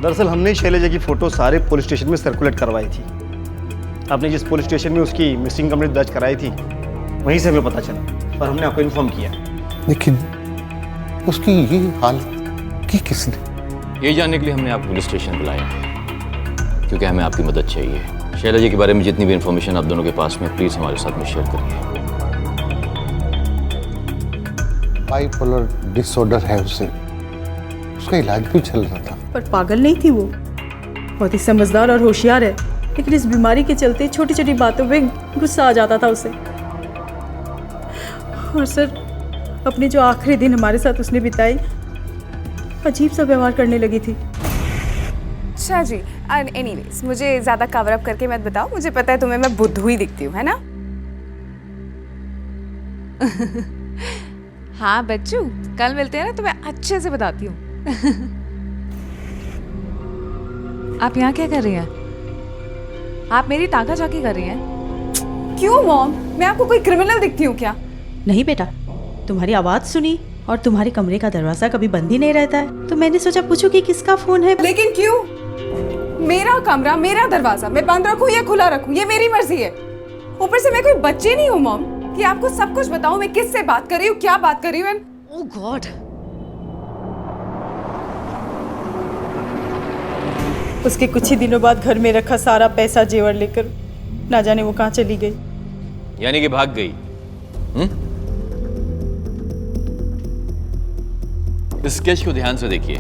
दरअसल हमने शैलजा की फ़ोटो सारे पुलिस स्टेशन में सर्कुलेट करवाई थी। आपने जिस पुलिस स्टेशन में उसकी मिसिंग कंप्लेंट दर्ज कराई थी वहीं से हमें पता चला और हमने आपको इन्फॉर्म किया। लेकिन उसकी ये हालत की किसने? ये जानने के लिए हमने आपको पुलिस स्टेशन बुलाया क्योंकि हमें आपकी मदद चाहिए। शैलजा के बारे में जितनी भी इंफॉर्मेशन आप दोनों के पास में प्लीज़ हमारे साथ में शेयर करिए। बाइपोलर डिसऑर्डर है उसे, उसका इलाज भी चल रहा था। पर पागल नहीं थी वो, बहुत ही समझदार और होशियार है, लेकिन इस बीमारी के चलते छोटी छोटी बातों पे गुस्सा आ जाता था उसे। और सर, अपने जो आखिरी दिन हमारे साथ उसने बिताई, अजीब सा व्यवहार करने लगी थी। अच्छा जी, एनीवेज मुझे ज़्यादा कवर अप करके मत बताओ, मुझे पता है तुम्हें मैं बुद्धू ही दिखती हूँ, है ना? हाँ बच्चू, कल मिलते हैं ना तो मैं अच्छे से बताती हूँ। आप यहाँ क्या कर रही हैं? आप मेरी ताका झाकी कर रही हैं? क्यों मॉम, मैं आपको कोई क्रिमिनल दिखती हूँ क्या? नहीं बेटा, तुम्हारी आवाज़ सुनी और तुम्हारे कमरे का दरवाज़ा कभी बंद ही नहीं रहता है, तो मैंने सोचा पूछूं कि किसका फ़ोन है। लेकिन क्यों? मेरा कमरा, मेरा दरवाजा, मैं बंद रखूं या खुला रखूं, ये मेरी मर्जी है। ऊपर से मैं कोई बच्ची नहीं हूँ मॉम कि आपको सब कुछ बताऊं मैं किससे बात कर रही हूँ, क्या बात कर रही हूँ। ओह गॉड, उसके कुछ ही दिनों बाद घर में रखा सारा पैसा जेवर लेकर ना जाने वो कहाँ चली गई। यानी कि भाग गई? इस स्केच को ध्यान से देखिए।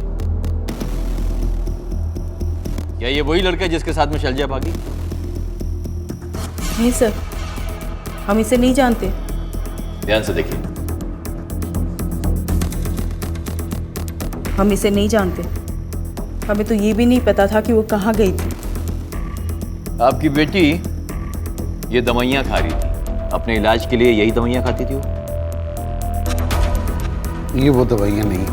क्या ये वही लड़का है जिसके साथ में शैलजा भागी? नहीं सर, हम इसे नहीं जानते। ध्यान से देखिए। हम इसे नहीं जानते, हमें तो ये भी नहीं पता था कि वो कहाँ गई थी। आपकी बेटी ये दवाइयाँ खा रही थी, अपने इलाज के लिए यही दवाइयाँ खाती थी वो? ये वो दवाइयाँ नहीं।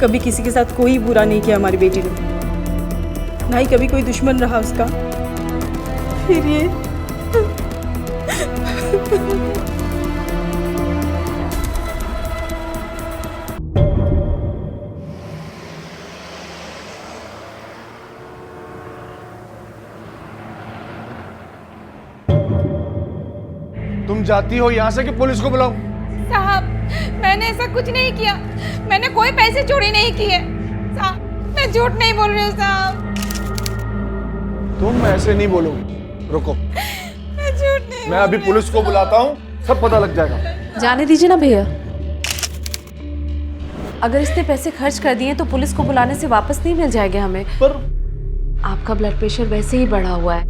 कभी किसी के साथ कोई बुरा नहीं किया हमारी बेटी ने, ना ही कभी कोई दुश्मन रहा उसका। फिर ये तुम जाती हो यहाँ से कि पुलिस को बुलाऊं? साहब, मैंने ऐसा कुछ नहीं किया, मैंने कोई पैसे चोरी नहीं किए साहब, मैं झूठ नहीं बोल रही हूँ साहब। तुम ऐसे नहीं बोलोगे, रुको, मैं झूठ नहीं। मैं अभी पुलिस को बुलाता हूँ, सब पता लग जाएगा। जाने दीजिए ना भैया, अगर इसने पैसे खर्च कर दिए तो पुलिस को बुलाने से वापस नहीं मिल जाएंगे हमें। पर आपका ब्लड प्रेशर वैसे ही बढ़ा हुआ है,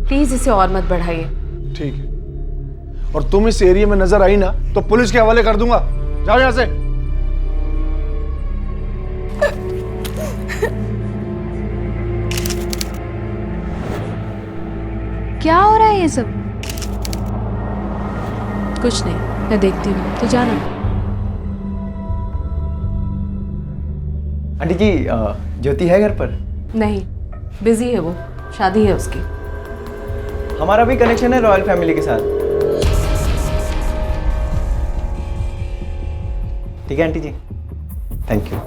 प्लीज इसे और मत बढ़ाइए। ठीक है, और तुम इस एरिया में नजर आई ना तो पुलिस के हवाले कर दूंगा। जाओ यहाँ से। क्या हो रहा है ये सब? कुछ नहीं, मैं देखती हूँ, तो जाना। आंटी जी, ज्योति है घर पर? नहीं, बिजी है वो, शादी है उसकी। हमारा भी कनेक्शन है रॉयल फैमिली के साथ। ठीक है आंटी जी, थैंक यू।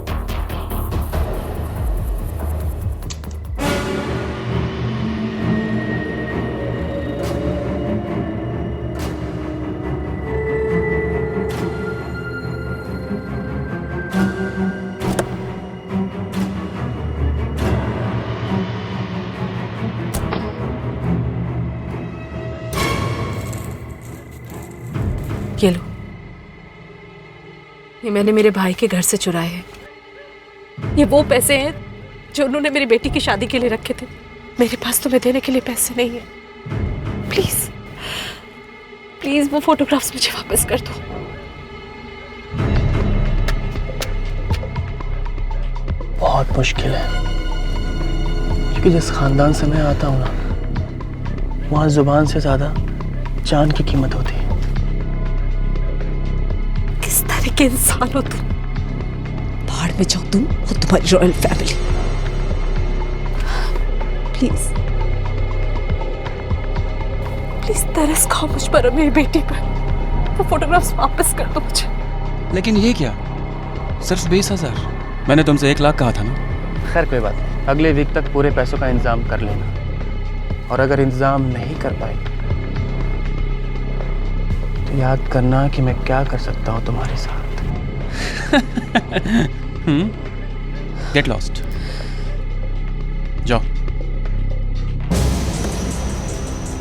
ये लो, ये मैंने मेरे भाई के घर से चुराए हैं। ये वो पैसे हैं जो उन्होंने मेरी बेटी की शादी के लिए रखे थे। मेरे पास तुम्हें देने के लिए पैसे नहीं है। प्लीज प्लीज वो फोटोग्राफ्स मुझे वापस कर दो। बहुत मुश्किल है, क्योंकि जिस खानदान से मैं आता हूं ना, वहां जुबान से ज्यादा जान की कीमत होती है। किस तरह के इंसान हो तुम? भाड़ में जाओ तुम और तुम्हारी रॉयल फैमिली। प्लीज प्लीज तरस खाओ मुझ पर और मेरी बेटी पर। वो फोटोग्राफ्स वापस कर दो मुझे। लेकिन ये क्या, सिर्फ 20,000? मैंने तुमसे 1 लाख कहा था ना। खैर कोई बात नहीं, अगले वीक तक पूरे पैसों का इंतजाम कर लेना, और अगर इंतजाम नहीं कर पाए तो याद करना कि मैं क्या कर सकता हूँ तुम्हारे साथ। गेट लॉस्ट, जाओ।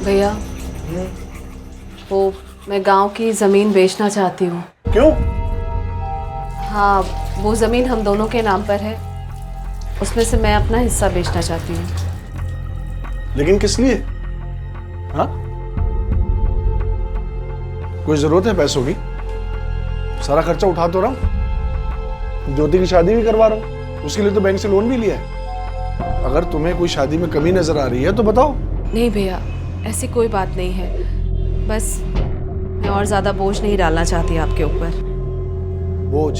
भैया वो मैं गांव की ज़मीन बेचना चाहती हूँ। क्यों? हाँ, वो ज़मीन हम दोनों के नाम पर है, उसमें से मैं अपना हिस्सा बेचना चाहती हूँ। लेकिन किस लिए? हाँ? कोई जरूरत है पैसों की? सारा खर्चा उठा तो रहा हूं, ज्योति की शादी भी करवा रहा हूं, उसके लिए तो बैंक से लोन भी लिया है। अगर तुम्हें कोई शादी में कमी नजर आ रही है तो बताओ। नहीं भैया, ऐसी कोई बात नहीं है, बस मैं और ज़्यादा बोझ नहीं डालना चाहती आपके ऊपर। बोझ?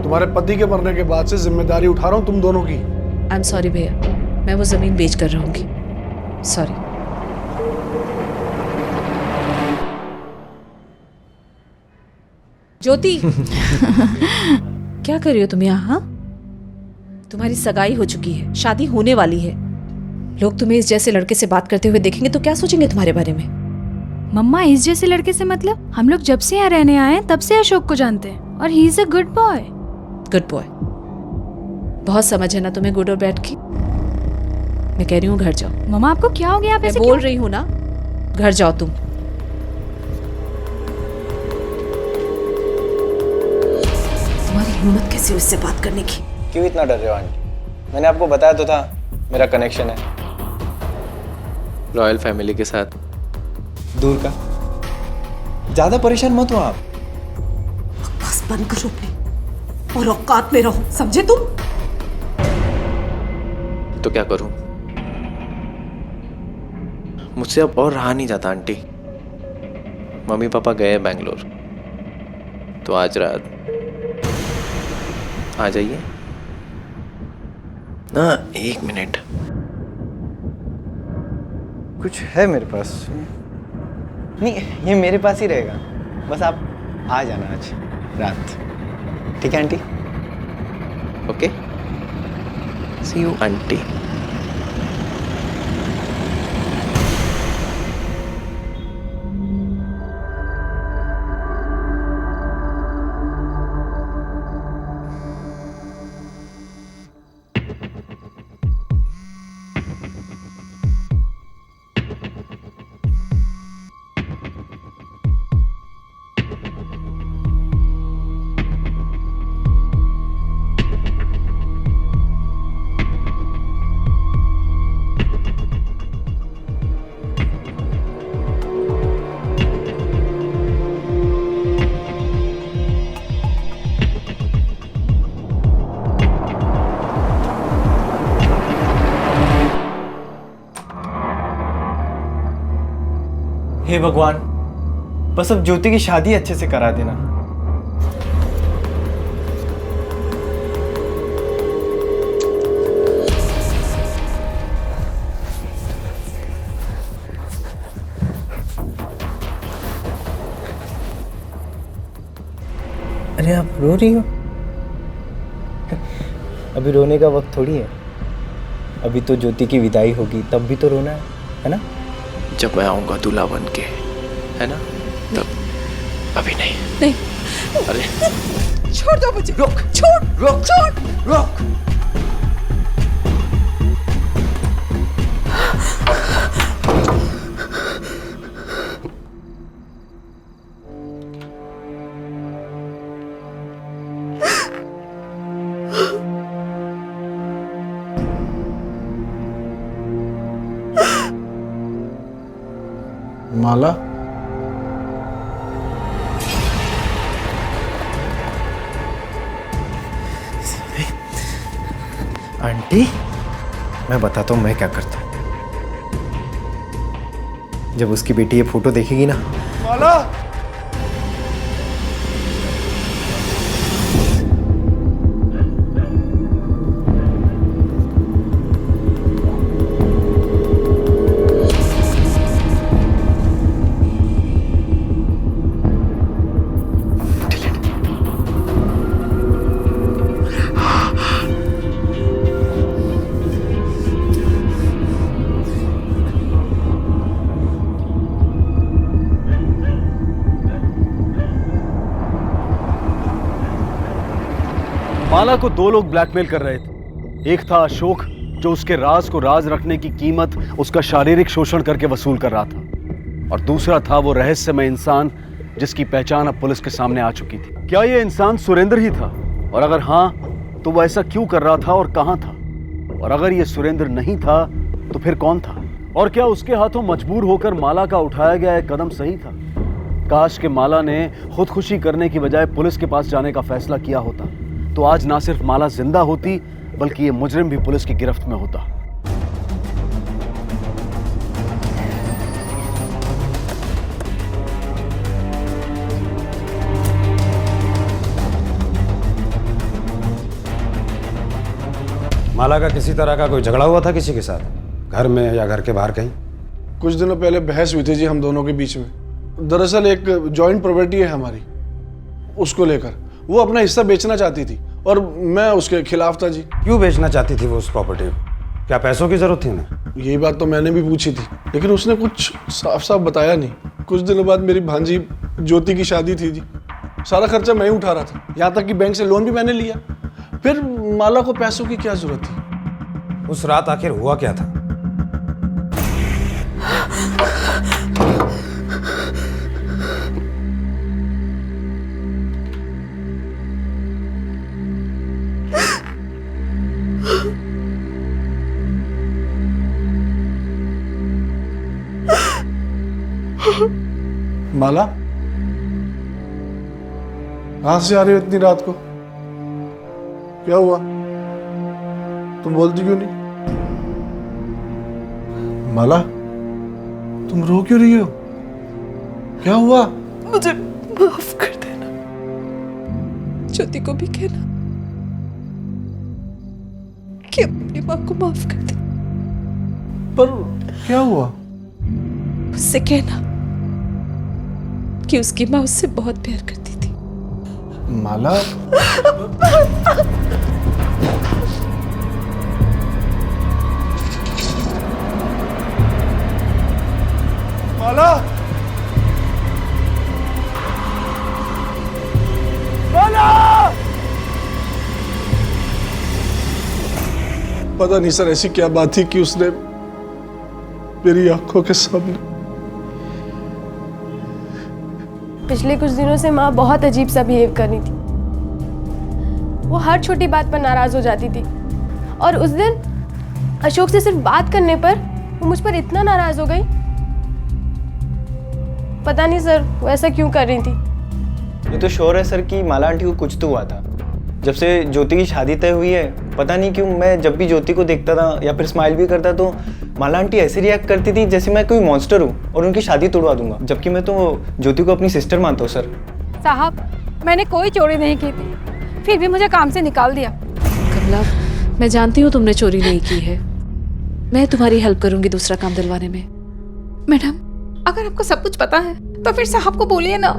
तुम्हारे पति के मरने के बाद से जिम्मेदारी उठा रहा हूं तुम दोनों की। आई एम सॉरी भैया, मैं वो ज़मीन बेच कर रहूँगी, सॉरी। ज्योति क्या कर रही हो तुम यहाँ? तुम्हारी सगाई हो चुकी है, शादी होने वाली है। लोग तुम्हें इस जैसे लड़के से बात करते हुए देखेंगे तो क्या सोचेंगे तुम्हारे बारे में? मम्मा, इस जैसे लड़के से मतलब? हम लोग जब से यहाँ रहने आए हैं तब से अशोक को जानते हैं, और he is a good boy. Good boy? बहुत समझ है ना तुम्हें गुड और बैड की। मैं कह रही हूँ घर जाओ। मम्मा, आपको क्या हो गया? आप मैं ऐसे बोल रही हूँ ना, घर जाओ तुम। तुम्हारी हिम्मत कैसी उससे बात करने की? क्यों इतना डर रहे हो आंटी? मैंने आपको बताया तो था मेरा कनेक्शन है रॉयल फैमिली के साथ, दूर का। ज्यादा परेशान मत हो आप। बकवास बंद करो अपनी और औकात में रहो, समझे तुम? तो क्या करूं? मुझसे अब और रहा नहीं जाता आंटी। मम्मी पापा गए बेंगलोर, तो आज रात आ जाइए ना। 1 मिनट, कुछ है मेरे पास। नहीं, ये मेरे पास ही रहेगा, बस आप आ जाना आज रात, ठीक है aunty? Okay, see you aunty. हे भगवान, बस अब ज्योति की शादी अच्छे से करा देना। अरे आप रो रही हो? अभी रोने का वक्त थोड़ी है, अभी तो ज्योति की विदाई होगी, तब भी तो रोना है ना? जब मैं आऊंगा दूल्हा बन के, है ना? तब। अभी नहीं। नहीं। अरे छोड़ दो मुझे। रोक, छोड़, रोक, छोड़, रोक। माला, आंटी, मैं बताता हूँ मैं क्या करता हूँ। जब उसकी बेटी ये फोटो देखेगी ना। माला, माला को दो लोग ब्लैकमेल कर रहे थे। एक था अशोक, जो उसके राज को राज रखने की कीमत उसका शारीरिक शोषण करके वसूल कर रहा था, और दूसरा था वो रहस्यमय इंसान जिसकी पहचान अब पुलिस के सामने आ चुकी थी। क्या ये इंसान सुरेंद्र ही था? और अगर हाँ, तो वो ऐसा क्यों कर रहा था और कहां था? और अगर ये सुरेंद्र नहीं था तो फिर कौन था? और क्या उसके हाथों मजबूर होकर माला का उठाया गया एक कदम सही था? काश के माला ने खुदकुशी करने की बजाय पुलिस के पास जाने का फैसला किया होता, तो आज ना सिर्फ माला जिंदा होती, बल्कि ये मुजरिम भी पुलिस की गिरफ्त में होता। माला का किसी तरह का कोई झगड़ा हुआ था किसी के साथ, घर में या घर के बाहर कहीं? कुछ दिनों पहले बहस हुई थी जी हम दोनों के बीच में। दरअसल एक जॉइंट प्रॉपर्टी है हमारी, उसको लेकर वो अपना हिस्सा बेचना चाहती थी और मैं उसके खिलाफ था जी। क्यों बेचना चाहती थी वो उस प्रॉपर्टी को? क्या पैसों की जरूरत थी उन्हें? यही बात तो मैंने भी पूछी थी, लेकिन उसने कुछ साफ साफ बताया नहीं। कुछ दिनों बाद मेरी भांजी ज्योति की शादी थी जी, सारा खर्चा मैं ही उठा रहा था, यहाँ तक कि बैंक से लोन भी मैंने लिया। फिर माला को पैसों की क्या जरूरत थी? उस रात आखिर हुआ क्या था? माला, कहां से आ रही हो इतनी रात को? क्या हुआ? तुम बोलती क्यों नहीं? माला, तुम रो क्यों रही हो? क्या हुआ? मुझे माफ कर देना। ज्योति को भी कहना कि अपनी माँ को माफ कर दे। पर क्या हुआ? उससे कहना कि उसकी माँ उससे बहुत प्यार करती थी। माला, माला, माला! पता नहीं सर ऐसी क्या बात थी कि उसने मेरी आंखों के सामने। पिछले कुछ दिनों से माँ बहुत अजीब सा बिहेव कर रही थी। वो हर छोटी बात पर नाराज हो जाती थी, और उस दिन अशोक से सिर्फ बात करने पर वो मुझ पर इतना नाराज हो गई। पता नहीं सर वो ऐसा क्यों कर रही थी। ये तो श्योर है सर कि माला आंटी को कुछ तो हुआ था। जब से ज्योति की शादी तय हुई है, पता नहीं क्यों मैं जब भी ज्योति को देखता था या फिर स्माइल भी करता तो माला आंटी ऐसे रिएक्ट करती थी जैसे मैं कोई मॉन्स्टर हूँ और उनकी शादी तोड़वा दूंगा, जबकि मैं तो ज्योति को अपनी सिस्टर मानता हूँ सर। साहब, मैंने कोई चोरी नहीं की थी, फिर भी मुझे काम से निकाल दिया। कमला, मैं जानती हूँ तुमने चोरी नहीं की है। मैं तुम्हारी हेल्प करूंगी दूसरा काम दिलवाने में। मैडम, अगर आपको सब कुछ पता है तो फिर साहब को बोलिए ना,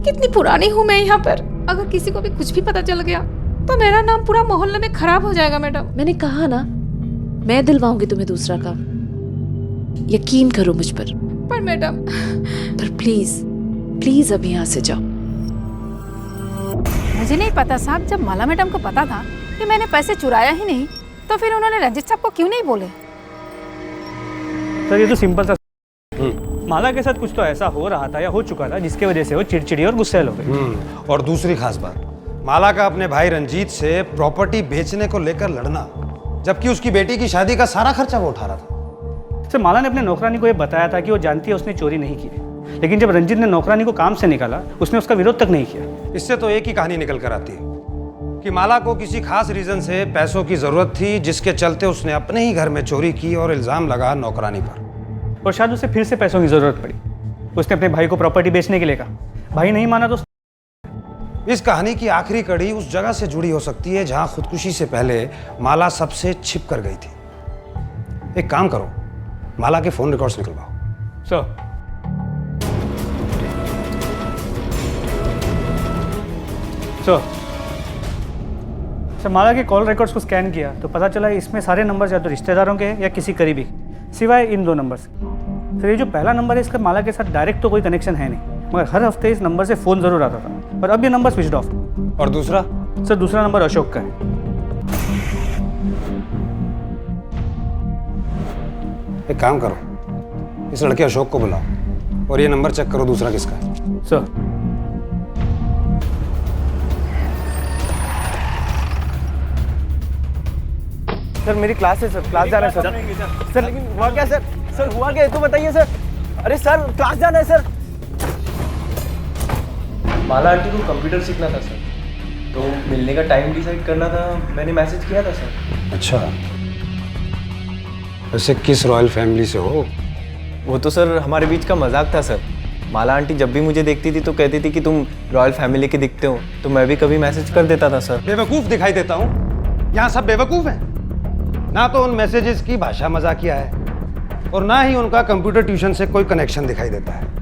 कितनी पुरानी हूँ मैं यहाँ पर। अगर किसी को भी कुछ भी पता चल गया तो मेरा नाम पूरा मोहल्ले में खराब हो जाएगा। मैडम, मैंने कहा ना, मैं दिलवाऊंगी तुम्हें दूसरा काम। यकीन करो मुझ पर। पर मैडम, पर प्लीज प्लीज अब यहाँ से जाओ। मुझे नहीं पता साहब, जब माला मैडम को पता था कि मैंने पैसे चुराया ही नहीं, तो फिर उन्होंने रंजित साहब को क्यों नहीं बोले? सर ये तो सिंपल सा, माला के साथ कुछ तो ऐसा हो रहा था या हो चुका था जिसकी वजह से वो चिड़चिड़ी और गुस्सैल हो गई। और दूसरी खास बात, माला का अपने भाई रंजीत से प्रॉपर्टी बेचने को लेकर लड़ना, जबकि उसकी बेटी की शादी का सारा खर्चा वो उठा रहा था। सर माला ने अपने नौकरानी को ये बताया था कि वो जानती है उसने चोरी नहीं की है, लेकिन जब रंजीत ने नौकरानी को काम से निकाला उसने उसका विरोध तक नहीं किया। इससे तो एक ही कहानी निकल कर आती है कि माला को किसी खास रीजन से पैसों की जरूरत थी, जिसके चलते उसने अपने ही घर में चोरी की और इल्जाम लगा नौकरानी पर। और शायद उसे फिर से पैसों की जरूरत पड़ी। उसने अपने भाई को प्रॉपर्टी बेचने के लिए कहा, भाई नहीं माना तो। इस कहानी की आखिरी कड़ी उस जगह से जुड़ी हो सकती है जहां खुदकुशी से पहले माला सबसे छिप कर गई थी। एक काम करो, माला के फोन रिकॉर्ड्स निकलवाओ। सर सर माला के कॉल रिकॉर्ड्स को स्कैन किया तो पता चला इसमें सारे नंबर या तो रिश्तेदारों के या किसी करीबी, सिवाय इन 2 नंबर से। सर ये जो पहला नंबर है इसका माला के साथ डायरेक्ट तो कोई कनेक्शन है नहीं, मगर हर हफ्ते इस नंबर से फ़ोन ज़रूर आता था, और अब ये नंबर स्विच ऑफ। और दूसरा? सर दूसरा नंबर अशोक का है। एक काम करो, इस लड़के अशोक को बुलाओ और ये नंबर चेक करो दूसरा किसका है। सर सर मेरी क्लास है सर, क्लास जाना है सर। सर लेकिन हुआ क्या सर? सर हुआ क्या तो बताइए सर। अरे सर क्लास जाना है सर। माला आंटी को कंप्यूटर सीखना था सर, तो मिलने का टाइम डिसाइड करना था, मैंने मैसेज किया था सर। अच्छा, वैसे किस रॉयल फैमिली से हो? वो तो सर हमारे बीच का मजाक था सर। माला आंटी जब भी मुझे देखती थी तो कहती थी कि तुम रॉयल फैमिली के दिखते हो, तो मैं भी कभी मैसेज कर देता था सर। बेवकूफ़ दिखाई देता हूँ? यहाँ सब बेवकूफ़ हैं। ना तो उन मैसेजेस की भाषा मजाकिया है और ना ही उनका कंप्यूटर ट्यूशन से कोई कनेक्शन दिखाई देता है।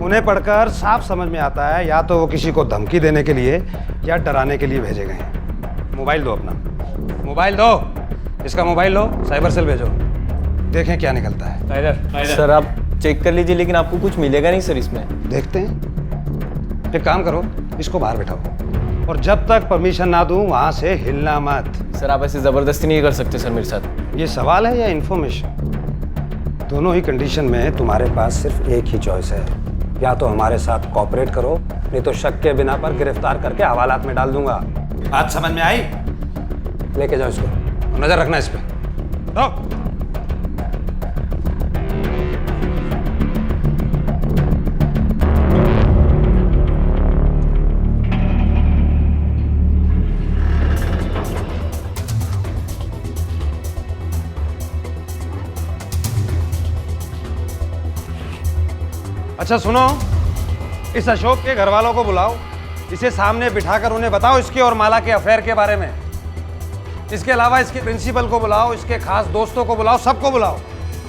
उन्हें पढ़कर साफ समझ में आता है या तो वो किसी को धमकी देने के लिए या डराने के लिए भेजे गए हैं। मोबाइल दो अपना, मोबाइल दो, इसका मोबाइल लो, साइबर सेल भेजो, देखें क्या निकलता है। सर आप चेक कर लीजिए, लेकिन आपको कुछ मिलेगा नहीं सर इसमें। देखते हैं। एक काम करो, इसको बाहर बैठाओ और जब तक परमिशन ना दूं वहां से हिलना मत। सर आप ऐसे ज़बरदस्ती नहीं कर सकते सर मेरे साथ। ये सवाल है या इन्फॉर्मेशन? दोनों ही कंडीशन में तुम्हारे पास सिर्फ एक ही चॉइस है, या तो हमारे साथ कोऑपरेट करो, नहीं तो शक के बिना पर गिरफ्तार करके हवालात में डाल दूंगा। बात समझ में आई? लेके जाओ इसको, नजर रखना इस पे। अच्छा सुनो, इस अशोक के घर वालों को बुलाओ, इसे सामने बिठाकर उन्हें बताओ इसके और माला के अफेयर के बारे में। इसके अलावा इसके प्रिंसिपल को बुलाओ, इसके खास दोस्तों को बुलाओ, सबको बुलाओ।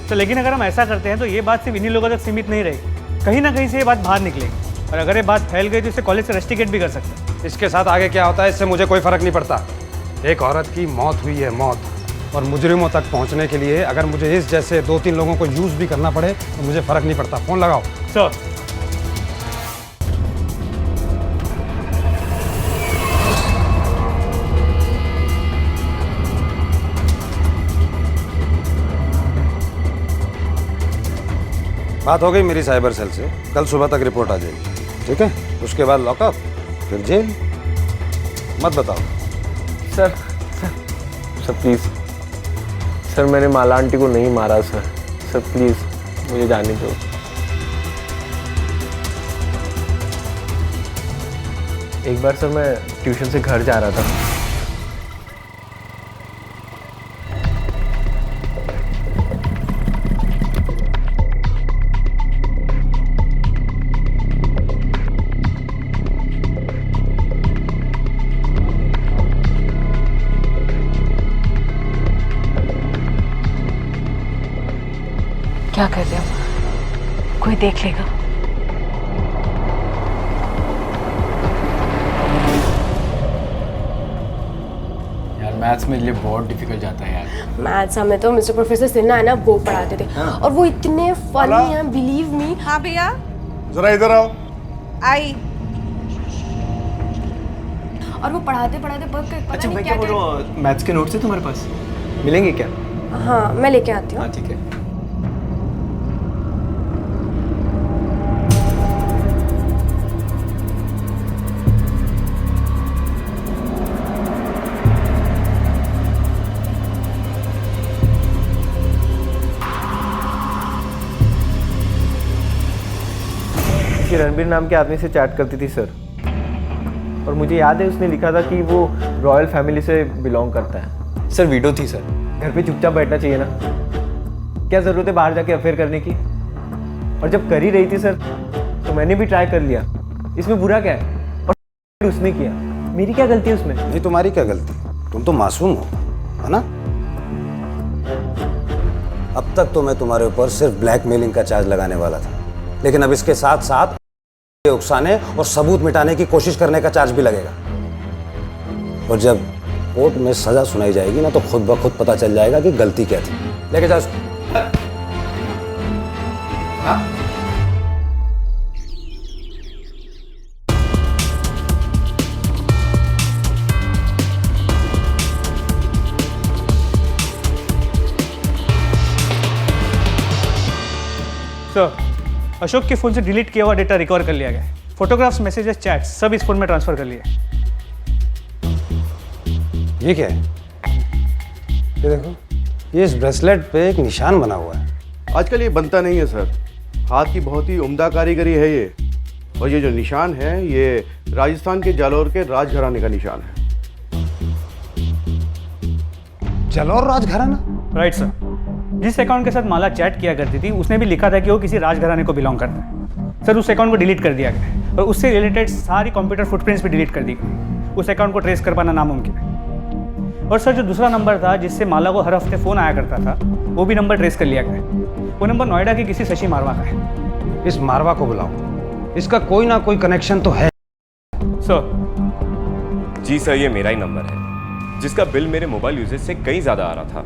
तो लेकिन अगर हम ऐसा करते हैं तो ये बात सिर्फ इन्हीं लोगों तक सीमित नहीं रहेगी, कहीं ना कहीं से ये बात बाहर निकलेगी, और अगर ये बात फैल गई तो इसे कॉलेज से रस्टिकेट भी कर सकते हैं। इसके साथ आगे क्या होता है इससे मुझे कोई फर्क नहीं पड़ता। एक औरत की मौत हुई है, मौत, और मुजरिमों तक पहुंचने के लिए अगर मुझे इस जैसे 2-3 लोगों को यूज भी करना पड़े तो मुझे फर्क नहीं पड़ता। फोन लगाओ सर। बात हो गई मेरी साइबर सेल से, कल सुबह तक रिपोर्ट आ जाएगी, ठीक है? उसके बाद लॉकअप, फिर जेल। मत बताओ। सर प्लीज़ सर, मैंने माला आंटी को नहीं मारा सर। सर प्लीज़ मुझे जाने दो। एक बार सर मैं ट्यूशन से घर जा रहा था, क्या कर रहे हो? कोई देख लेगा। यार मैथ्स मेरे लिए बहुत डिफिकल्ट जाता है यार। मैथ्स हमें तो मिस्टर प्रोफेसर सिन्हा है ना, वो पढ़ाते थे। हाँ। और वो इतने फनी हैं, बिलीव मी। हाँ भैया, जरा इधर आओ। आई। और वो पढ़ाते पढ़ाते पता नहीं क्या क्या। मैथ्स के नोट्स है तुम्हारे पास, मिलेंगे क्या? हाँ मैं लेके आती हूँ। हाँ ठीक है। रणबीर नाम के आदमी से चैट करती थी सर, और मुझे याद है उसने लिखा था कि वो रॉयल फैमिली से बिलोंग करता है। सर वीडियो थी सर, घर पे चुपचाप बैठना चाहिए ना, क्या ज़रूरत है बाहर जाके अफेयर करने की? और जब कर ही रही थी सर तो मैंने भी ट्राई कर लिया, इसमें बुरा क्या है? और उसने किया, मेरी क्या गलती है उसमें? नहीं तुम्हारी क्या गलती, तुम तो मासूम हो, है ना? अब तक तो मैं तुम्हारे ऊपर सिर्फ ब्लैकमेलिंग का चार्ज लगाने वाला था, लेकिन अब इसके साथ साथ उकसाने और सबूत मिटाने की कोशिश करने का चार्ज भी लगेगा। और जब कोर्ट में सजा सुनाई जाएगी ना तो खुद ब खुद पता चल जाएगा कि गलती क्या थी। लेके जाओ उसको। हाँ? सर, अशोक के फ़ोन से डिलीट किया हुआ डेटा रिकवर कर लिया गया है। फोटोग्राफ्स, मैसेजेस, चैट्स सब इस फ़ोन में ट्रांसफ़र कर लिए। ये क्या है? ये देखो, ये इस ब्रेसलेट पे एक निशान बना हुआ है। आजकल ये बनता नहीं है सर, हाथ की बहुत ही उम्दा कारीगरी है ये। और ये जो निशान है ये राजस्थान के जालौर के राजघराने का निशान है। जालौर राजघराना? Right sir. जिस अकाउंट के साथ माला चैट किया करती थी उसने भी लिखा था कि वो किसी राजघराने को बिलोंग करता है। सर, उस अकाउंट को डिलीट कर दिया गया है और उससे रिलेटेड सारी कंप्यूटर फुटप्रिंट्स भी डिलीट कर दी गई। उस अकाउंट को ट्रेस कर पाना नामुमकिन है। और सर, जो दूसरा नंबर था जिससे माला को हर हफ्ते फ़ोन आया करता था, वो भी नंबर ट्रेस कर लिया गया। वो नंबर नोएडा के किसी शशि मारवा का है। इस मारवा को बुलाओ, इसका कोई ना कोई कनेक्शन तो है। सर। जी सर, ये मेरा ही नंबर है जिसका बिल मेरे मोबाइल यूजेज से कहीं ज़्यादा आ रहा था।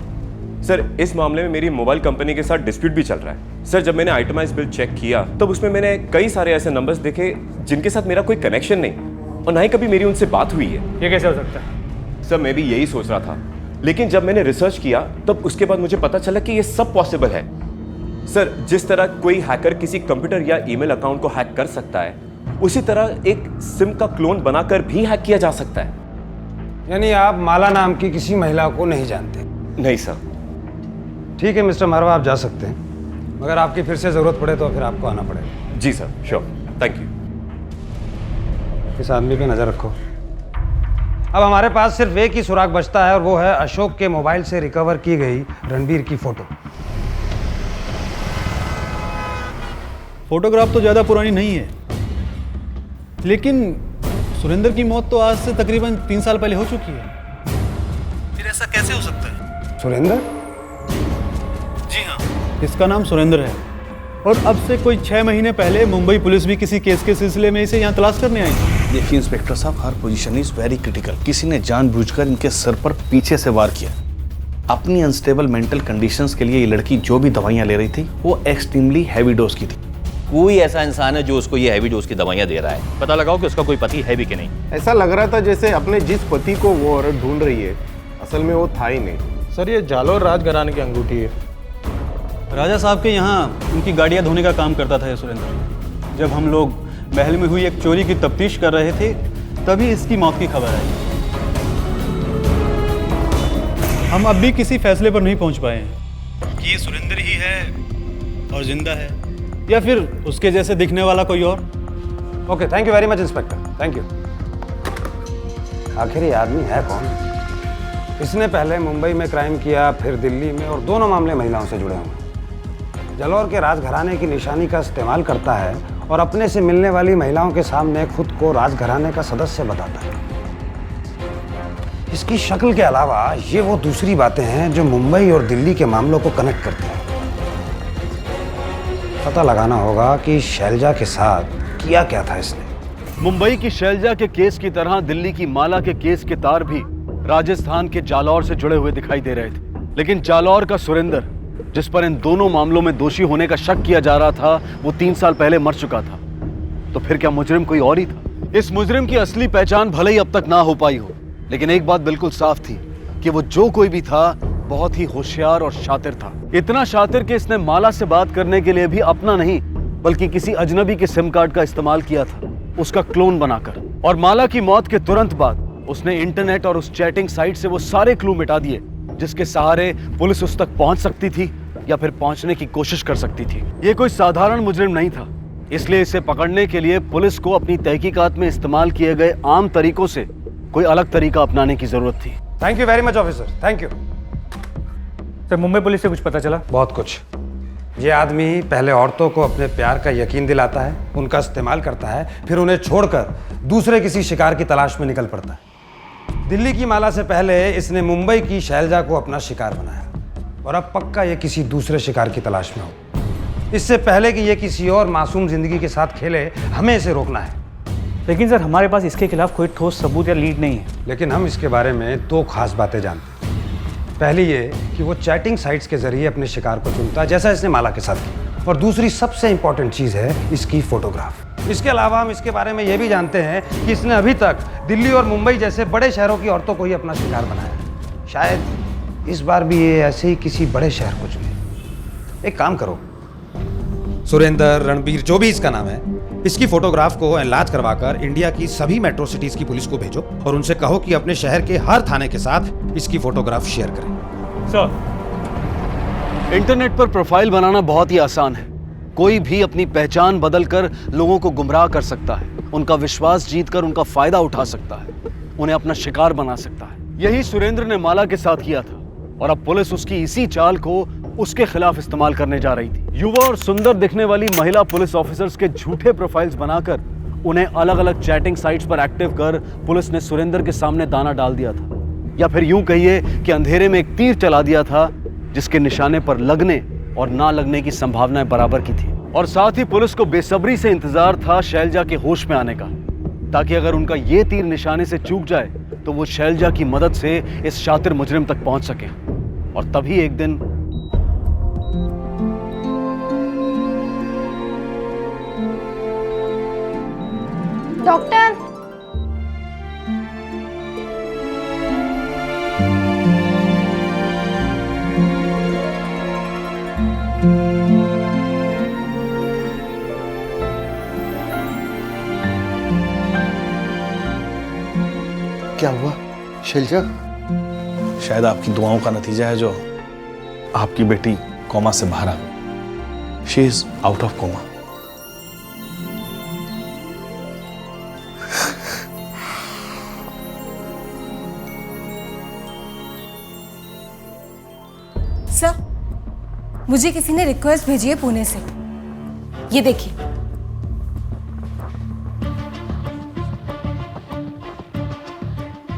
सर, इस मामले में मेरी मोबाइल कंपनी के साथ डिस्प्यूट भी चल रहा है। सर, जब मैंने आइटमाइज बिल चेक किया तब उसमें मैंने कई सारे ऐसे नंबर्स देखे जिनके साथ मेरा कोई कनेक्शन नहीं और ना ही कभी मेरी उनसे बात हुई है। ये कैसे हो सकता है? सर, मैं भी यही सोच रहा था, लेकिन जब मैंने रिसर्च किया तब उसके बाद मुझे पता चला कि ये सब पॉसिबल है। सर, जिस तरह कोई हैकर किसी कंप्यूटर या ईमेल अकाउंट को हैक कर सकता है, उसी तरह एक सिम का क्लोन बनाकर भी हैक किया जा सकता है। यानी आप माला नाम की किसी महिला को नहीं जानते? नहीं सर। ठीक है मिस्टर मारवा, आप जा सकते हैं, मगर आपकी फिर से ज़रूरत पड़े तो फिर आपको आना पड़ेगा। जी सर, श्योर, थैंक यू। इस आदमी पे नज़र रखो। अब हमारे पास सिर्फ एक ही सुराग बचता है और वो है अशोक के मोबाइल से रिकवर की गई रणबीर की फोटो। फोटोग्राफ तो ज़्यादा पुरानी नहीं है, लेकिन सुरेंद्र की मौत तो आज से तकरीबन 3 साल पहले हो चुकी है। फिर ऐसा कैसे हो सकता है? सुरेंद्र? जी हाँ, इसका नाम सुरेंद्र है और अब से कोई 6 महीने पहले मुंबई पुलिस भी किसी केस के सिलसिले में इसे यहाँ तलाश करने आई थी। देखिए इंस्पेक्टर साहब, हर पोजीशन इज वेरी क्रिटिकल। किसी ने जानबूझकर इनके सर पर पीछे से वार किया। अपनी अनस्टेबल मेंटल कंडीशंस के लिए ये लड़की जो भी दवाइयाँ ले रही थी वो एक्सट्रीमली हैवी डोज की थी। कोई ऐसा इंसान है जो उसको ये हैवी डोज की दवाइयाँ दे रहा है? पता लगाओ कि उसका कोई पति है भी कि नहीं। ऐसा लग रहा था जैसे अपने जिस पति को वो औरत ढूंढ रही है असल में वो था ही नहीं। सर, ये जालौर राजघराने की अंगूठी है। राजा साहब के यहाँ उनकी गाड़ियाँ धोने का काम करता था ये सुरेंद्र। जब हम लोग महल में हुई एक चोरी की तफ्तीश कर रहे थे तभी इसकी मौत की खबर आई। हम अब भी किसी फैसले पर नहीं पहुंच पाए हैं कि ये सुरेंद्र ही है और जिंदा है या फिर उसके जैसे दिखने वाला कोई और। Okay, thank you very much inspector, thank you. आखिर ये आदमी है कौन? इसने पहले मुंबई में क्राइम किया, फिर दिल्ली में, और दोनों मामले महिलाओं से जुड़े हुए। जालौर के राजघराने की निशानी का इस्तेमाल करता है और अपने से मिलने वाली महिलाओं के सामने खुद को राजघराने का सदस्य बताता है। इसकी शक्ल के अलावा ये वो दूसरी बातें हैं जो मुंबई और दिल्ली के मामलों को कनेक्ट करती हैं। पता लगाना होगा कि शैलजा के साथ किया क्या था इसने। मुंबई की शैलजा के केस की तरह दिल्ली की माला के केस के तार भी राजस्थान के जालौर से जुड़े हुए दिखाई दे रहे थे। लेकिन जालौर का सुरेंद्र, जिस पर इन दोनों मामलों में दोषी होने का शक किया जा रहा था, वो 3 साल पहले मर चुका था। तो फिर क्या मुजरिम कोई और ही था? इस मुजरिम की असली पहचान भले ही अब तक ना हो पाई हो, लेकिन एक बात बिल्कुल साफ थी कि वो जो कोई भी था बहुत ही होशियार और शातिर था। इतना शातिर कि इसने माला से बात करने के लिए भी अपना नहीं बल्कि किसी अजनबी के सिम कार्ड का इस्तेमाल किया था, उसका क्लोन बनाकर। और माला की मौत के तुरंत बाद उसने इंटरनेट और उस चैटिंग साइट से वो सारे क्लू मिटा दिए जिसके सहारे पुलिस उस तक पहुंच सकती थी या फिर पहुंचने की कोशिश कर सकती थी। ये कोई साधारण मुजरिम नहीं था, इसलिए इसे पकड़ने के लिए पुलिस को अपनी तहकीकात में इस्तेमाल किए गए आम तरीकों से कोई अलग तरीका अपनाने की जरूरत थी। Thank you very much officer, thank you. Sir, Mumbai police से कुछ पता चला? बहुत कुछ। ये आदमी पहले औरतों को अपने प्यार का यकीन दिलाता है, उनका इस्तेमाल करता है, फिर उन्हें छोड़कर दूसरे किसी शिकार की तलाश में निकल पड़ता है। दिल्ली की माला से पहले इसने मुंबई की शैलजा को अपना शिकार बनाया और अब पक्का ये किसी दूसरे शिकार की तलाश में हो। इससे पहले कि ये किसी और मासूम जिंदगी के साथ खेले, हमें इसे रोकना है। लेकिन सर, हमारे पास इसके खिलाफ कोई ठोस सबूत या लीड नहीं है। लेकिन हम इसके बारे में 2 खास बातें जानते हैं। पहली ये कि वो चैटिंग साइट्स के जरिए अपने शिकार को चुनता है, जैसा इसने माला के साथ किया। और दूसरी सबसे इंपॉर्टेंट चीज़ है इसकी फोटोग्राफ। इसके अलावा हम इसके बारे में ये भी जानते हैं कि इसने अभी तक दिल्ली और मुंबई जैसे बड़े शहरों की औरतों को ही अपना शिकार बनाया। शायद इस बार भी ये ऐसे ही किसी बड़े शहर को चुने। एक काम करो, सुरेंद्र, रणबीर, जो भी इसका नाम है, इसकी फोटोग्राफ को एनलार्ज करवाकर इंडिया की सभी मेट्रो सिटीज की पुलिस को भेजो और उनसे कहो कि अपने शहर के हर थाने के साथ इसकी फोटोग्राफ शेयर करें। सर, इंटरनेट पर प्रोफाइल बनाना बहुत ही आसान है। कोई भी अपनी पहचान बदलकर लोगों को गुमराह कर सकता है, उनका विश्वास जीतकर उनका फायदा उठा सकता है, उन्हें अपना शिकार बना सकता है। यही सुरेंद्र ने माला के साथ किया था और अब पुलिस उसकी इसी चाल को उसके खिलाफ इस्तेमाल करने जा रही थी। युवा और सुंदर दिखने वाली महिला पुलिस ऑफिसर्स के झूठे प्रोफाइल्स बनाकर उन्हें अलग अलग चैटिंग साइट्स पर एक्टिव कर पुलिस ने सुरेंद्र के सामने दाना डाल दिया था, या फिर यूं कहिए कि अंधेरे में एक तीर चला दिया था जिसके निशाने पर लगने और ना लगने की संभावनाएं बराबर की थी। और साथ ही पुलिस को बेसब्री से इंतजार था शैलजा के होश में आने का, ताकि अगर उनका ये तीर निशाने से चूक जाए तो वो शैलजा की मदद से इस शातिर मुजरिम तक पहुंच सके। और तभी एक दिन डॉक्टर, क्या हुआ शैलजा? शायद आपकी दुआओं का नतीजा है जो आपकी बेटी कोमा से बाहर आ गई। She is out of coma. Sir, मुझे किसी ने रिक्वेस्ट भेजी है पुणे से। ये देखिए।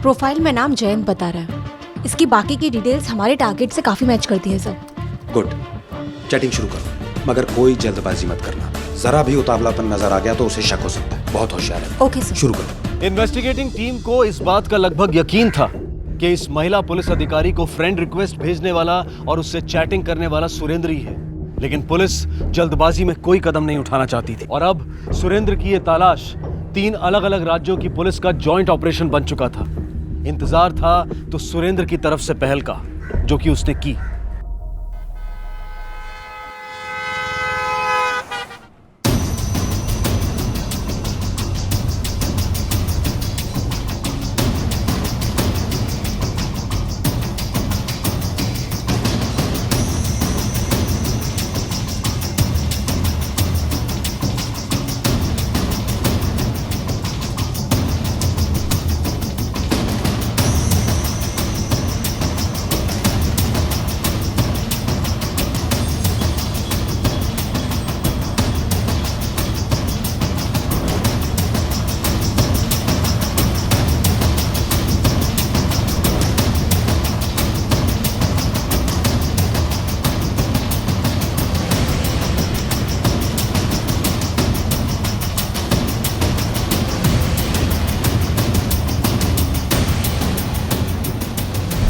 प्रोफाइल में नाम जयंत बता रहा है। इसकी बाकी की डिटेल्स हमारे टारगेट से काफी मैच करती है सर। गुड, चैटिंग शुरू करो, मगर कोई जल्दबाजी मत करना। जरा भी उतावलापन नजर आ गया तो उसे शक हो सकता है। बहुत होशियार है। Okay sir. शुरू करो। इन्वेस्टिगेटिंग टीम को इस बात का लगभग यकीन था कि इस महिला पुलिस अधिकारी को फ्रेंड रिक्वेस्ट भेजने वाला और उससे चैटिंग करने वाला सुरेंद्र ही है, लेकिन पुलिस जल्दबाजी में कोई कदम नहीं उठाना चाहती थी। और अब सुरेंद्र की ये तलाश 3 अलग अलग राज्यों की पुलिस का जॉइंट ऑपरेशन बन चुका था। इंतजार था तो सुरेंद्र की तरफ से पहल का, जो कि उसने की।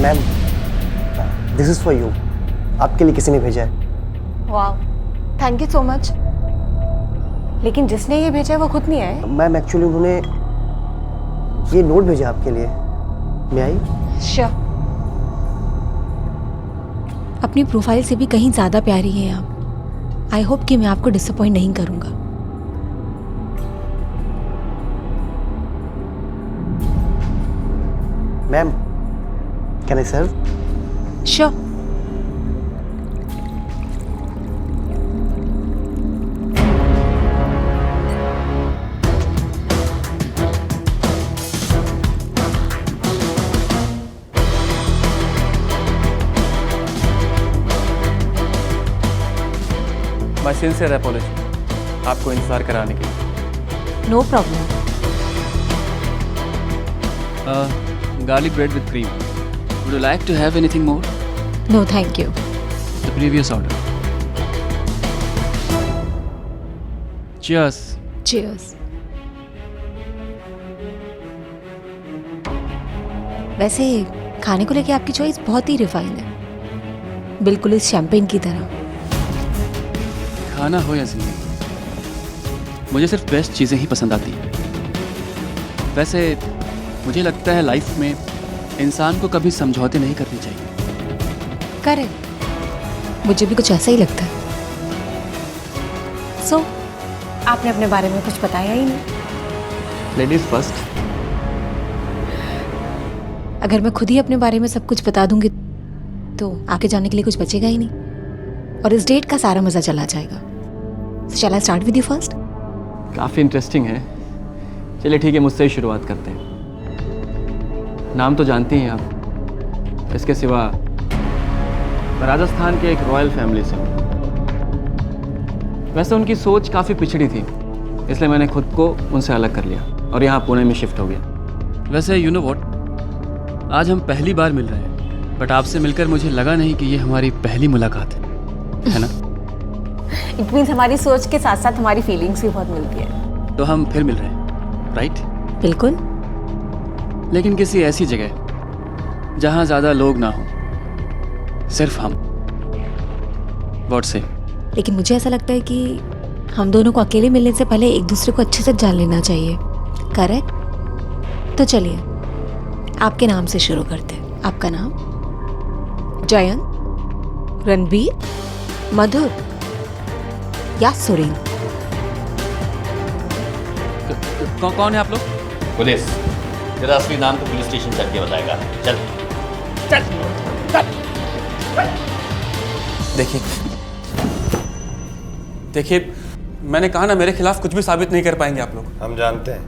Ma'am, this is for you. आपके लिए किसी ने भेजा है। वाह, थैंक यू सो मच। लेकिन जिसने ये भेजा है वो खुद नहीं आए। मैम, एक्चुअली उन्होंने ये नोट भेजा आपके लिए। मैं आई। श्योर। अपनी प्रोफाइल से भी कहीं ज्यादा प्यारी हैं आप। आई होप कि मैं आपको डिसअपॉइंट नहीं करूंगा। Ma'am, can I serve? Sure. My sincere apology आपको इंतजार कराने के लिए। No problem. Garlic bread with cream. Would you like to have anything more? No, thank you. The previous order. Cheers. Cheers. वैसे खाने को लेके आपकी चॉइस बहुत ही रिफाइन है, बिल्कुल इस शैंपेन की तरह। खाना हो या जिंदगी, मुझे सिर्फ बेस्ट चीज़ें ही पसंद आती हैं। वैसे मुझे लगता है लाइफ में इंसान को कभी समझौते नहीं करने चाहिए। करेक्ट, मुझे भी कुछ ऐसा ही लगता है। आपने अपने बारे में कुछ बताया ही नहीं। Ladies first. अगर मैं खुद ही अपने बारे में सब कुछ बता दूंगी तो आगे जाने के लिए कुछ बचेगा ही नहीं और इस डेट का सारा मजा चला जाएगा। Shall I start with you first? काफ़ी इंटरेस्टिंग है। चलिए ठीक है, मुझसे ही शुरुआत करते हैं। नाम तो जानती हैं आप, इसके सिवा मैं राजस्थान के एक रॉयल फैमिली से हूँ। वैसे उनकी सोच काफ़ी पिछड़ी थी, इसलिए मैंने खुद को उनसे अलग कर लिया और यहाँ पुणे में शिफ्ट हो गया। वैसे यू नो व्हाट, आज हम पहली बार मिल रहे हैं, बट आपसे मिलकर मुझे लगा नहीं कि ये हमारी पहली मुलाकात है ना? इट मीन्स हमारी सोच के साथ साथ हमारी फीलिंग्स भी बहुत मिलती है। तो हम फिर मिल रहे हैं, राइट? बिल्कुल। लेकिन किसी ऐसी जगह जहाँ ज़्यादा लोग ना हो, सिर्फ हम। व्हाट से? लेकिन मुझे ऐसा लगता है कि हम दोनों को अकेले मिलने से पहले एक दूसरे को अच्छे से जान लेना चाहिए। करेक्ट? तो चलिए आपके नाम से शुरू करते हैं। आपका नाम? जयंत, रणबीर, मधुर या सुरेंद्र? कौन है आप लोग? पुलिस। तेरा असली नाम तो पुलिस स्टेशन चल के बताएगा। चल चल चल। देखिए मैंने कहा ना, मेरे खिलाफ कुछ भी साबित नहीं कर पाएंगे आप लोग। हम जानते हैं।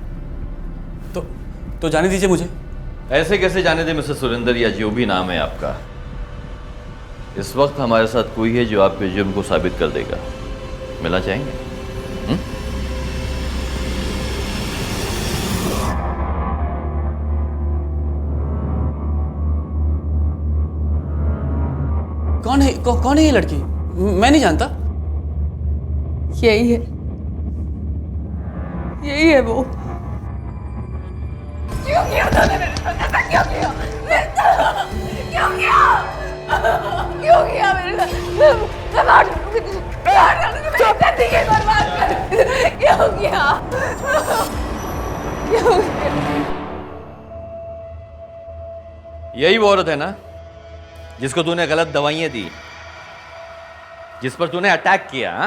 तो जाने दीजिए मुझे। ऐसे कैसे जाने दे मिस्टर सुरेंद्र, या जो भी नाम है आपका। इस वक्त हमारे साथ कोई है जो आपके जुर्म को साबित कर देगा। मिलना चाहेंगे? कौन है ये लड़की? मैं नहीं जानता। यही है वो। क्यों किया तूने मेरे साथ? ऐसा क्यों किया? क्यों किया मेरे साथ? मैं मार दूंगी तुझे। मेरी जिंदगी बर्बाद कर। क्यों किया? यही वो औरत है ना जिसको तूने गलत दवाइयां दी, जिस पर तूने अटैक किया? हा?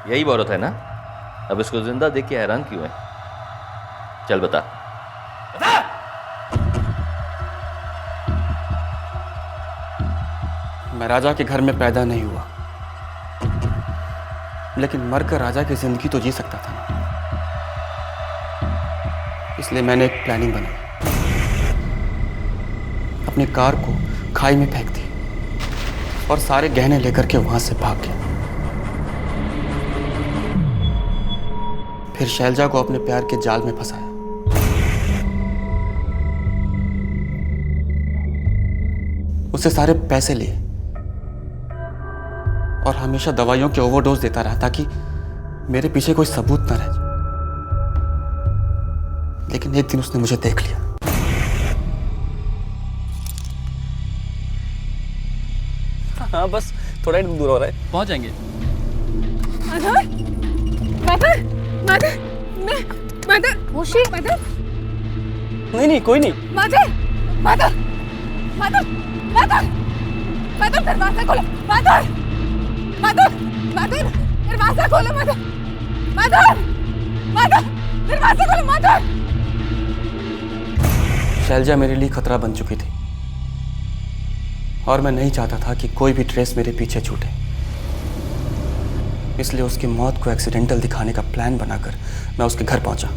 यही वो औरत है ना? अब इसको जिंदा देख के हैरान क्यों है? चल बता। मैं राजा के घर में पैदा नहीं हुआ, लेकिन मरकर राजा की जिंदगी तो जी सकता था। इसलिए मैंने एक प्लानिंग बनाई। अपनी कार को खाई में फेंक दी और सारे गहने लेकर के वहां से भाग गया। फिर शैलजा को अपने प्यार के जाल में फंसाया। उससे सारे पैसे लिए और हमेशा दवाइयों के ओवरडोज देता रहा ताकि मेरे पीछे कोई सबूत न रह जाए। लेकिन एक दिन उसने मुझे देख लिया। हाँ बस थोड़ा ही दूर हो रहा है, पहुंच जाएंगे। नहीं कोई नहीं। दरवाजा खोलो। दरवाजा खोलो। दरवाजा खोलो। शैलजा मेरे लिए खतरा बन चुकी थी और मैं नहीं चाहता था कि कोई भी ट्रेस मेरे पीछे छूटे। इसलिए उसकी मौत को एक्सीडेंटल दिखाने का प्लान बनाकर मैं उसके घर पहुंचा।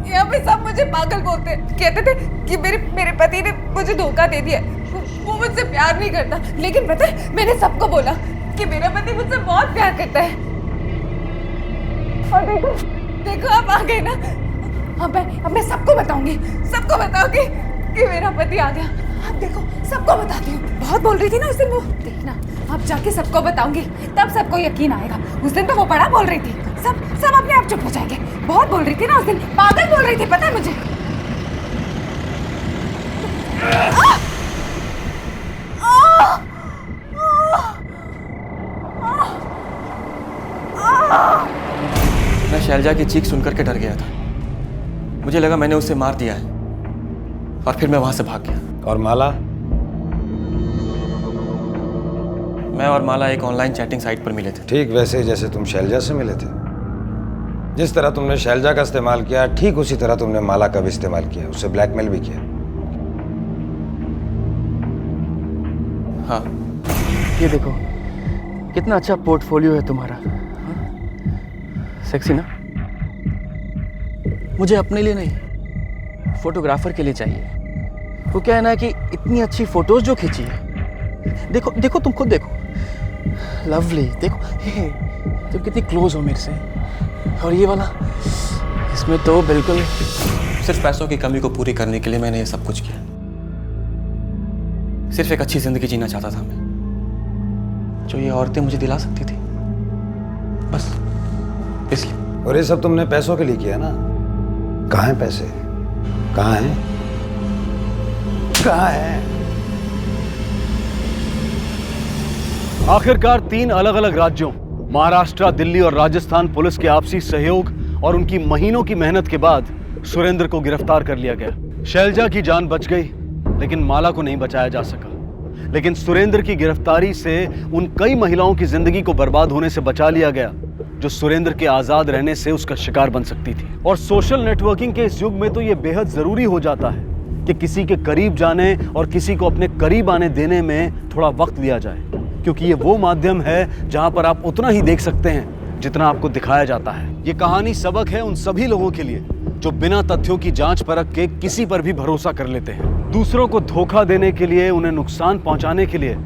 यहाँ पे सब मुझे पागल बोलते, कहते थे कि मेरे पति ने मुझे धोखा दे दिया, वो मुझसे प्यार नहीं करता। लेकिन पता है, मैंने सबको बोला कि मेरा पति मुझसे बहुत प्यार करता है। और देखो आप आ गए ना। अब मैं सबको बताऊंगी कि मेरा पति आ गया। अब देखो सबको बताती हूँ। बहुत बोल रही थी ना उस दिन वो, देखना अब जाके सबको बताऊंगी, तब सबको यकीन आएगा। उस दिन तो वो बड़ा बोल रही थी, सब अपने आप चुप हो जाएंगे। बहुत बोल रही थी ना उस दिन, पागल बोल रही थी, पता है मुझे। मैं शैलजा की चीख सुनकर के डर गया था। मुझे लगा मैंने उसे मार दिया है और फिर मैं वहां से भाग गया। और माला? मैं और माला एक ऑनलाइन चैटिंग साइट पर मिले थे। ठीक वैसे ही जैसे तुम शैलजा से मिले थे। जिस तरह तुमने शैलजा का इस्तेमाल किया, ठीक उसी तरह तुमने माला का भी इस्तेमाल किया, उसे ब्लैकमेल भी किया। हाँ, ये देखो कितना अच्छा पोर्टफोलियो है तुम्हारा। सेक्सी ना? मुझे अपने लिए नहीं, फोटोग्राफर के लिए चाहिए। वो क्या है ना कि इतनी अच्छी फोटोज जो खींची है, देखो देखो तुम खुद देखो, लवली। देखो हे, तुम कितनी क्लोज हो मेरे से। और ये वाला, इसमें तो बिल्कुल सिर्फ पैसों की कमी को पूरी करने के लिए मैंने ये सब कुछ किया। सिर्फ एक अच्छी जिंदगी जीना चाहता था मैं, जो ये औरतें मुझे दिला सकती थी, बस इसलिए। और ये सब तुमने पैसों के लिए किया ना? कहाँ हैं पैसे? कहाँ हैं? कहाँ हैं? आखिरकार 3 अलग अलग राज्यों महाराष्ट्र, दिल्ली और राजस्थान पुलिस के आपसी सहयोग और उनकी महीनों की मेहनत के बाद सुरेंद्र को गिरफ्तार कर लिया गया। शैलजा की जान बच गई, लेकिन माला को नहीं बचाया जा सका। लेकिन सुरेंद्र की गिरफ्तारी से उन कई महिलाओं की जिंदगी को बर्बाद होने से बचा लिया गया जो सुरेंद्र के आजाद रहने से उसका शिकार बन सकती थी। और सोशल नेटवर्किंग के इस युग में तो यह बेहद जरूरी हो जाता है कि किसी के करीब जाने और किसी को अपने करीब आने देने में थोड़ा वक्त दिया जाए, क्योंकि ये वो माध्यम है जहां पर आप उतना ही देख सकते हैं जितना आपको दिखाया जाता है। ये कहानी सबक है उन सभी लोगों के लिए जो बिना तथ्यों की जांच परख के किसी पर भी भरोसा कर लेते हैं। दूसरों को धोखा देने के लिए, उन्हें नुकसान पहुंचाने के लिए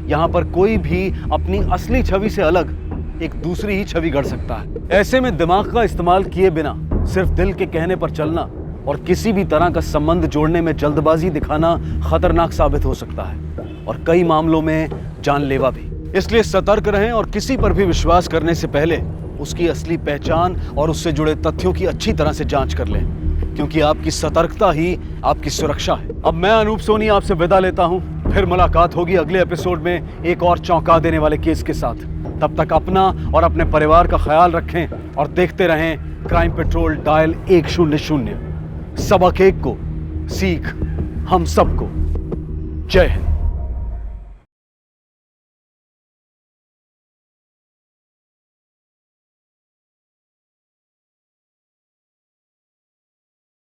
यहाँ पर कोई भी अपनी असली छवि से अलग एक दूसरी ही छवि गढ़ सकता है। ऐसे में दिमाग का इस्तेमाल किए बिना सिर्फ दिल के कहने पर चलना और किसी भी तरह का संबंध जोड़ने में जल्दबाजी दिखाना खतरनाक साबित हो सकता है और कई मामलों में जानलेवा भी। इसलिए सतर्क रहें और किसी पर भी विश्वास करने से पहले उसकी असली पहचान और उससे जुड़े तथ्यों की अच्छी तरह से जांच कर लें, क्योंकि आपकी सतर्कता ही आपकी सुरक्षा है। अब मैं अनूप सोनी आपसे विदा लेता हूं। फिर मुलाकात होगी अगले एपिसोड में एक और चौंका देने वाले केस के साथ। तब तक अपना और अपने परिवार का ख्याल रखें और देखते रहें क्राइम पेट्रोल डायल 100। सबक एक को, सीख हम सबको। जय हिंद।